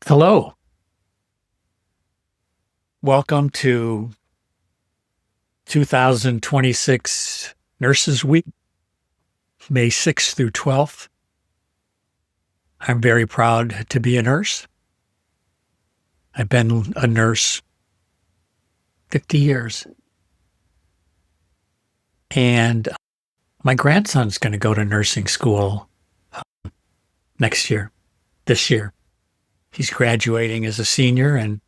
Hello. Welcome to 2026 Nurses Week, May 6th through 12th. I'm very proud to be a nurse. I've been a nurse 50 years. And my grandson's going to go to nursing school this year. He's graduating as a senior and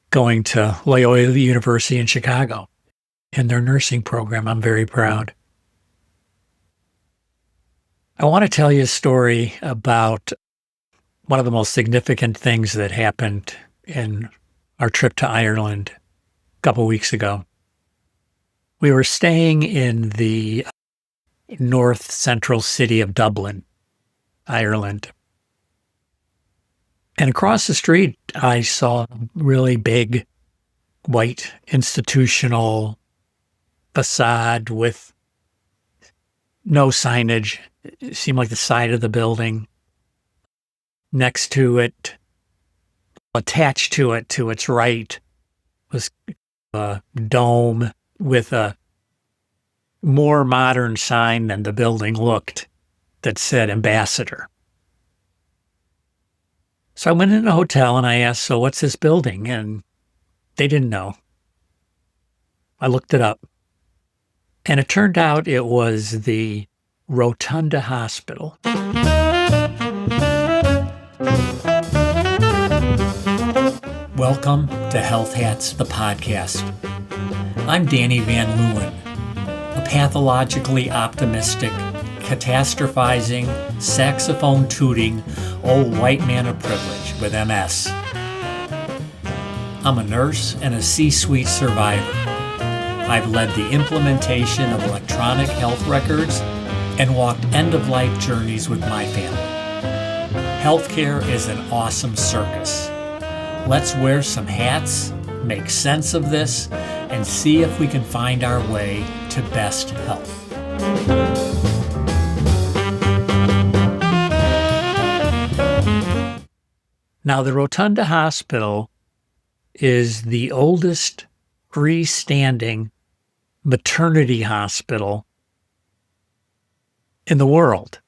going to Loyola University in Chicago in their nursing program. I'm very proud. I want to tell you a story about one of the most significant things that happened in our trip to Ireland a couple weeks ago. We were staying in the north central city of Dublin, Ireland. And across the street, I saw a really big white institutional facade with no signage. It seemed like the side of the building. Next to it, attached to it, to its right, was a dome with a more modern sign than the building looked that said ambassador. So I went in a hotel and I asked, so what's this building? And they didn't know. I looked it up. And it turned out it was the Rotunda Hospital. Welcome to Health Hats, the podcast. I'm Danny van Leeuwen, a pathologically optimistic, catastrophizing, saxophone tooting, old white man of privilege with MS. I'm a nurse and a C-suite survivor. I've led the implementation of electronic health records and walked end-of-life journeys with my family. Healthcare is an awesome circus. Let's wear some hats, make sense of this, and see if we can find our way to best health. Now, the Rotunda Hospital is the oldest freestanding maternity hospital in the world.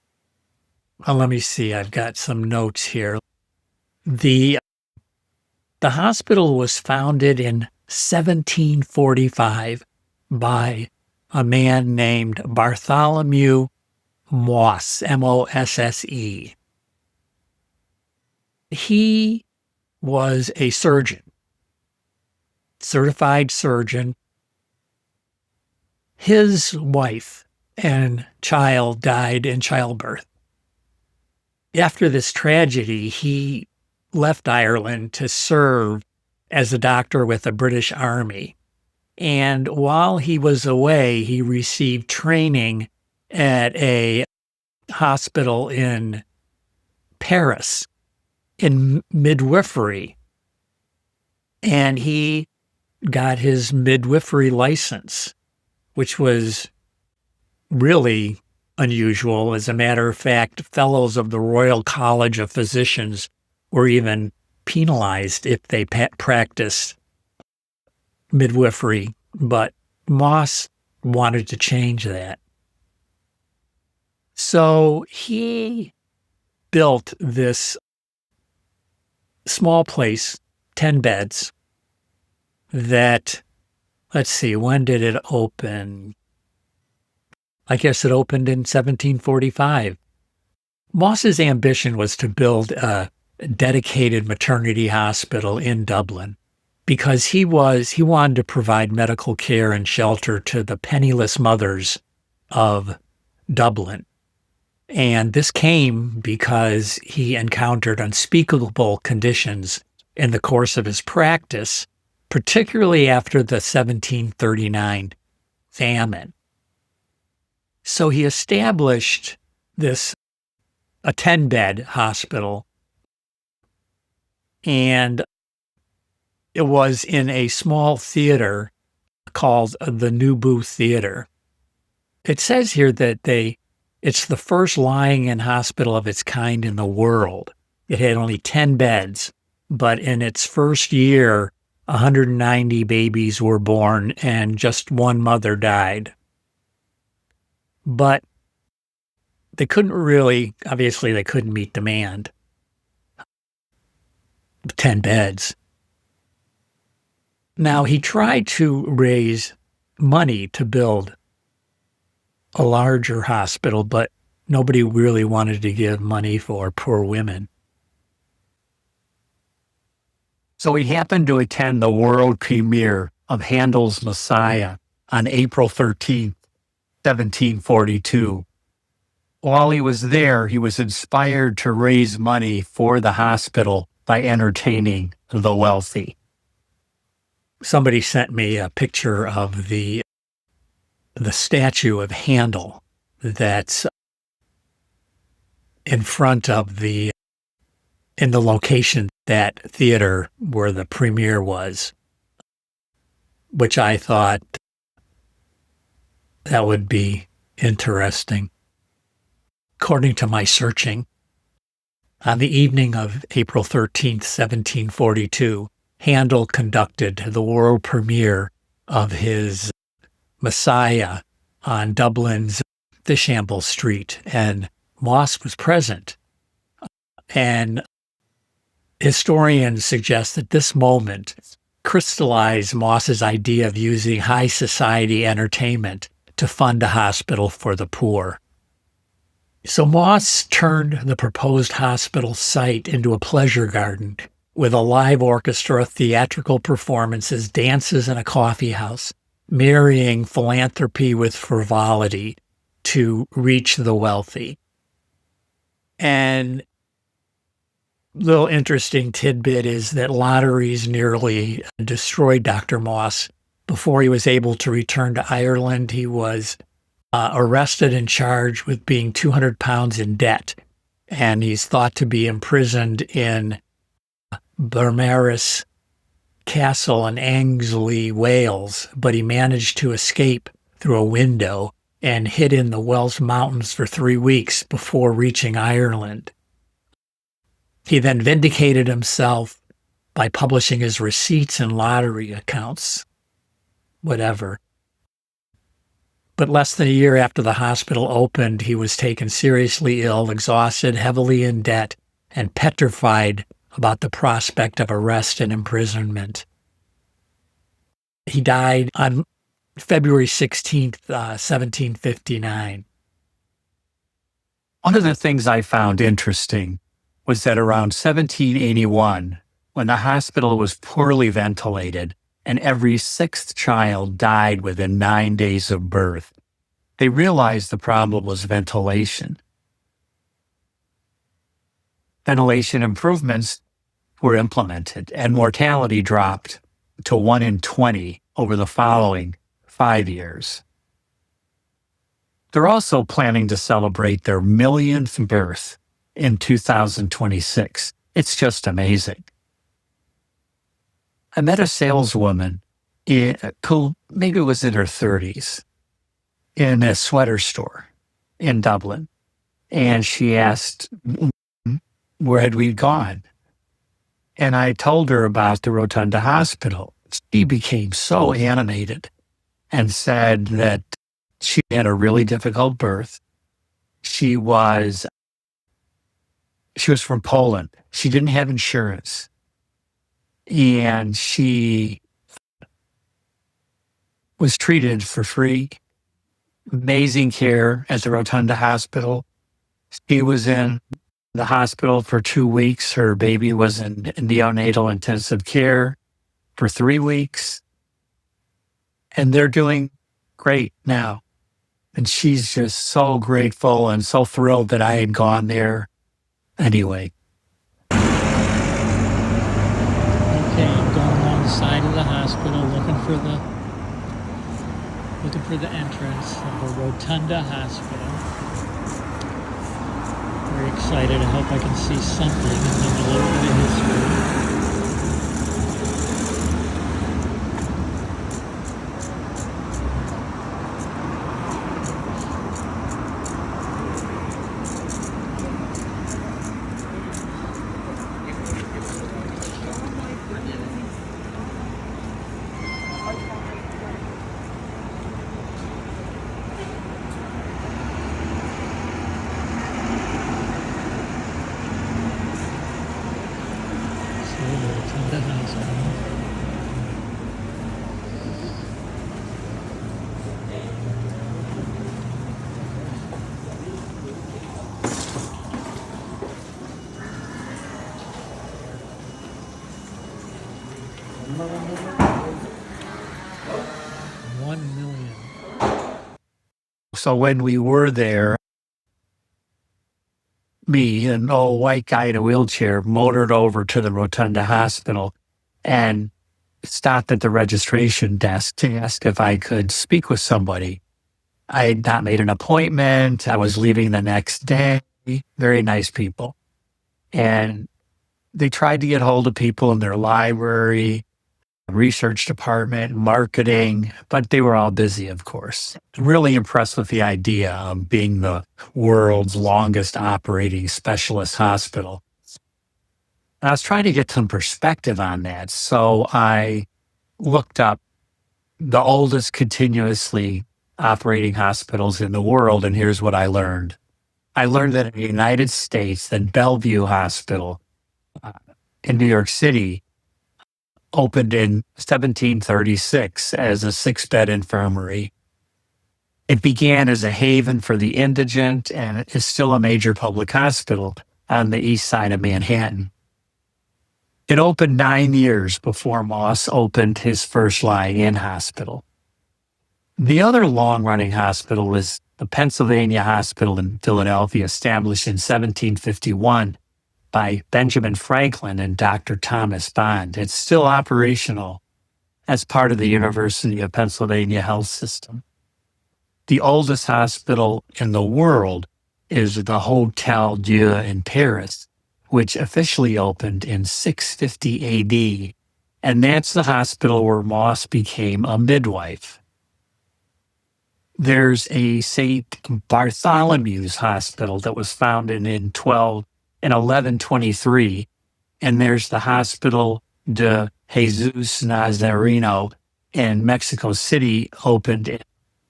Well, let me see. I've got some notes here. The hospital was founded in 1745 by a man named Bartholomew Mosse, M-O-S-S-E. He was a surgeon, certified surgeon. His wife and child died in childbirth. After this tragedy, he left Ireland to serve as a doctor with the British Army. And while he was away, he received training at a hospital in Paris in midwifery. And he got his midwifery license, which was really unusual. As a matter of fact, fellows of the Royal College of Physicians were even penalized if they practiced midwifery. But Mosse wanted to change that. So he built this small place, 10 beds, that, let's see, when did it open? I guess it opened in 1745. Mosse's ambition was to build a dedicated maternity hospital in Dublin because he wanted to provide medical care and shelter to the penniless mothers of Dublin. And this came because he encountered unspeakable conditions in the course of his practice, particularly after the 1739 famine. So he established a 10-bed hospital, and it was in a small theater called the New Booth Theater. It says here that it's the first lying-in hospital of its kind in the world. It had only 10 beds, but in its first year, 190 babies were born and just one mother died. But they obviously they couldn't meet demand. 10 beds. Now, he tried to raise money to build a larger hospital, but nobody really wanted to give money for poor women. So he happened to attend the world premiere of Handel's Messiah on April 13th, 1742. While he was there, he was inspired to raise money for the hospital by entertaining the wealthy. Somebody sent me a picture of the statue of Handel that's in front of in the location, that theater where the premiere was, which I thought that would be interesting. According to my searching, on the evening of April 13th, 1742, Handel conducted the world premiere of his Messiah on Dublin's Fishamble Street, and Mosse was present. And historians suggest that this moment crystallized Mosse's idea of using high society entertainment to fund a hospital for the poor. So Mosse turned the proposed hospital site into a pleasure garden with a live orchestra, theatrical performances, dances, and a coffee house, marrying philanthropy with frivolity to reach the wealthy. And little interesting tidbit is that lotteries nearly destroyed Dr. Mosse. Before he was able to return to Ireland, he was arrested and charged with being 200 pounds in debt. And he's thought to be imprisoned in Bermaris Castle in Angsley, Wales, but he managed to escape through a window and hid in the Welsh mountains for 3 weeks before reaching Ireland. He then vindicated himself by publishing his receipts and lottery accounts, whatever. But less than a year after the hospital opened, he was taken seriously ill, exhausted, heavily in debt, and petrified about the prospect of arrest and imprisonment. He died on February 16th, 1759. One of the things I found interesting was that around 1781, when the hospital was poorly ventilated and every sixth child died within 9 days of birth, they realized the problem was ventilation. Ventilation improvements were implemented, and mortality dropped to 1 in 20 over the following 5 years. They're also planning to celebrate their millionth birth in 2026. It's just amazing. I met a saleswoman who maybe was in her 30s in a sweater store in Dublin. And she asked, where had we gone? And I told her about the Rotunda Hospital. She became so animated and said that she had a really difficult birth. She was from Poland. She didn't have insurance. And she was treated for free. Amazing care at the Rotunda Hospital. She was in the hospital for 2 weeks. Her baby was in neonatal intensive care for 3 weeks. And they're doing great now. And she's just so grateful and so thrilled that I had gone there. Anyway. Okay, I'm going along the side of the hospital looking for the entrance of the Rotunda Hospital. Very excited. I hope I can see something and then a little bit of history. The hospital. $1 million. So when we were there, me, an old white guy in a wheelchair, motored over to the Rotunda Hospital and stopped at the registration desk to ask if I could speak with somebody. I had not made an appointment. I was leaving the next day. Very nice people. And they tried to get hold of people in their library, research department, marketing, but they were all busy, of course. Really impressed with the idea of being the world's longest operating specialist hospital. I was trying to get some perspective on that, so I looked up the oldest continuously operating hospitals in the world, and here's what I learned. I learned that in the United States, the Bellevue Hospital in New York City opened in 1736 as a 6-bed infirmary. It began as a haven for the indigent and is still a major public hospital on the east side of Manhattan. It opened 9 years before Mosse opened his first lie-in hospital. The other long-running hospital is the Pennsylvania Hospital in Philadelphia, established in 1751 by Benjamin Franklin and Dr. Thomas Bond. It's still operational as part of the University of Pennsylvania health system. The oldest hospital in the world is the Hôtel Dieu in Paris, which officially opened in 650 AD. And that's the hospital where Mosse became a midwife. There's a St. Bartholomew's Hospital that was founded in 1123, and there's the Hospital de Jesus Nazareno in Mexico City, opened in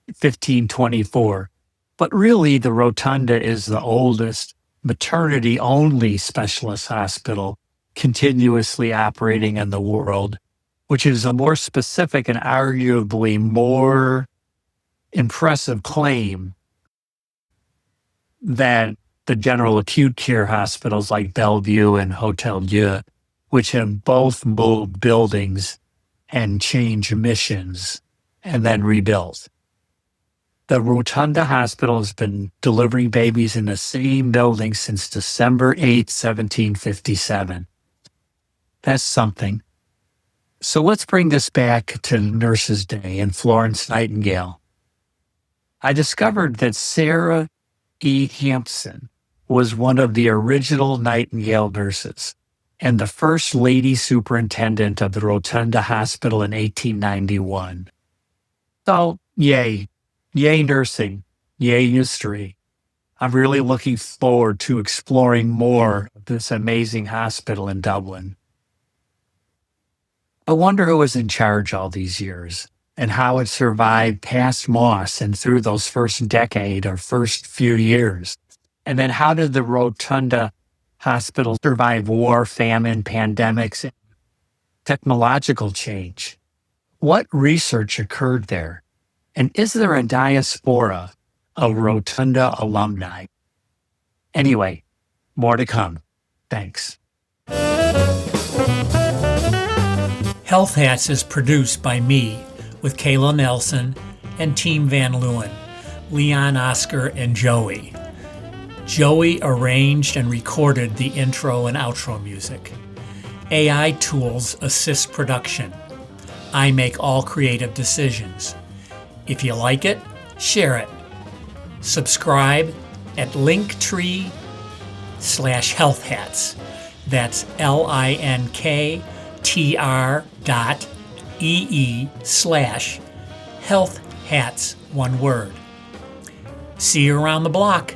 1524. But really, the Rotunda is the oldest maternity-only specialist hospital continuously operating in the world, which is a more specific and arguably more impressive claim than the general acute care hospitals like Bellevue and Hôtel Dieu, which have both moved buildings and changed missions and then rebuilt. The Rotunda Hospital has been delivering babies in the same building since December 8, 1757. That's something. So let's bring this back to Nurses' Day and Florence Nightingale. I discovered that Sarah E. Hampson was one of the original Nightingale nurses and the first lady superintendent of the Rotunda Hospital in 1891. So, yay. Yay nursing. Yay history. I'm really looking forward to exploring more of this amazing hospital in Dublin. I wonder who was in charge all these years, and how it survived past Mosse and through those first decade or first few years. And then how did the Rotunda Hospital survive war, famine, pandemics, and technological change? What research occurred there? And is there a diaspora of Rotunda alumni? Anyway, more to come. Thanks. Health Hats is produced by me, with Kayla Nelson and Team Van Leeuwen, Leon, Oscar, and Joey. Joey arranged and recorded the intro and outro music. AI tools assist production. I make all creative decisions. If you like it, share it. Subscribe at linktree/healthhats. That's linktr.ee/health hats, one word. See you around the block.